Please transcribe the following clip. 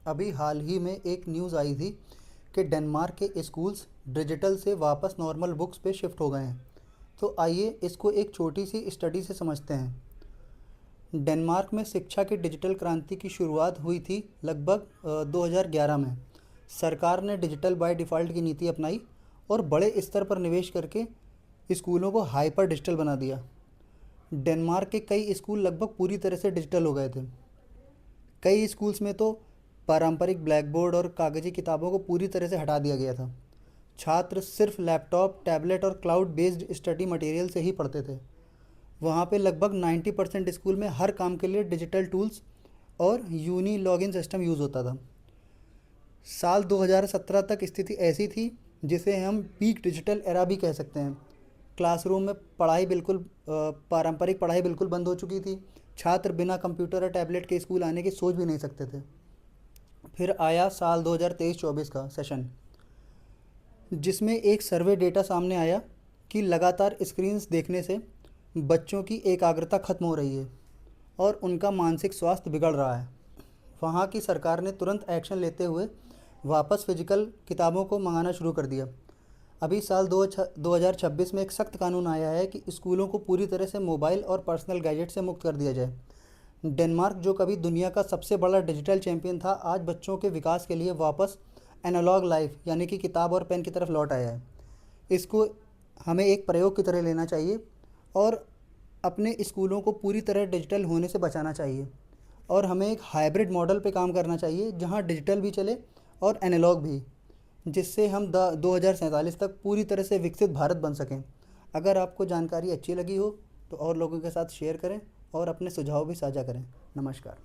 अभी हाल ही में एक न्यूज़ आई थी कि डेनमार्क के स्कूल्स डिजिटल से वापस नॉर्मल बुक्स पे शिफ्ट हो गए हैं। तो आइए इसको एक छोटी सी स्टडी से समझते हैं। डेनमार्क में शिक्षा की डिजिटल क्रांति की शुरुआत हुई थी लगभग 2011 में। सरकार ने डिजिटल बाय डिफ़ॉल्ट की नीति अपनाई और बड़े स्तर पर निवेश करके स्कूलों को हाइपर डिजिटल बना दिया। डेनमार्क के कई स्कूल लगभग पूरी तरह से डिजिटल हो गए थे। कई स्कूल्स में तो पारंपरिक ब्लैक बोर्ड और कागजी किताबों को पूरी तरह से हटा दिया गया था। छात्र सिर्फ लैपटॉप, टैबलेट और क्लाउड बेस्ड स्टडी मटेरियल से ही पढ़ते थे। वहाँ पे लगभग 90% स्कूल में हर काम के लिए डिजिटल टूल्स और यूनी लॉगिन सिस्टम यूज़ होता था। साल 2017 तक स्थिति ऐसी थी जिसे हम पीक डिजिटल एरा भी कह सकते हैं। क्लासरूम में पारंपरिक पढ़ाई बिल्कुल बंद हो चुकी थी। छात्र बिना कंप्यूटर और टैबलेट के स्कूल आने की सोच भी नहीं सकते थे। फिर आया साल 2023-24 का सेशन, जिसमें एक सर्वे डेटा सामने आया कि लगातार स्क्रीन्स देखने से बच्चों की एकाग्रता खत्म हो रही है और उनका मानसिक स्वास्थ्य बिगड़ रहा है। वहाँ की सरकार ने तुरंत एक्शन लेते हुए वापस फिजिकल किताबों को मंगाना शुरू कर दिया। अभी साल 2026 में एक सख्त कानून आया है कि स्कूलों को पूरी तरह से मोबाइल और पर्सनल गैजेट से मुक्त कर दिया जाए। डेनमार्क, जो कभी दुनिया का सबसे बड़ा डिजिटल चैंपियन था, आज बच्चों के विकास के लिए वापस एनालॉग लाइफ यानी कि किताब और पेन की तरफ लौट आया है। इसको हमें एक प्रयोग की तरह लेना चाहिए और अपने स्कूलों को पूरी तरह डिजिटल होने से बचाना चाहिए। और हमें एक हाइब्रिड मॉडल पे काम करना चाहिए जहाँ डिजिटल भी चले और एनालॉग भी, जिससे हम 2047 तक पूरी तरह से विकसित भारत बन सकें। अगर आपको जानकारी अच्छी लगी हो तो और लोगों के साथ शेयर करें और अपने सुझाव भी साझा करें। नमस्कार।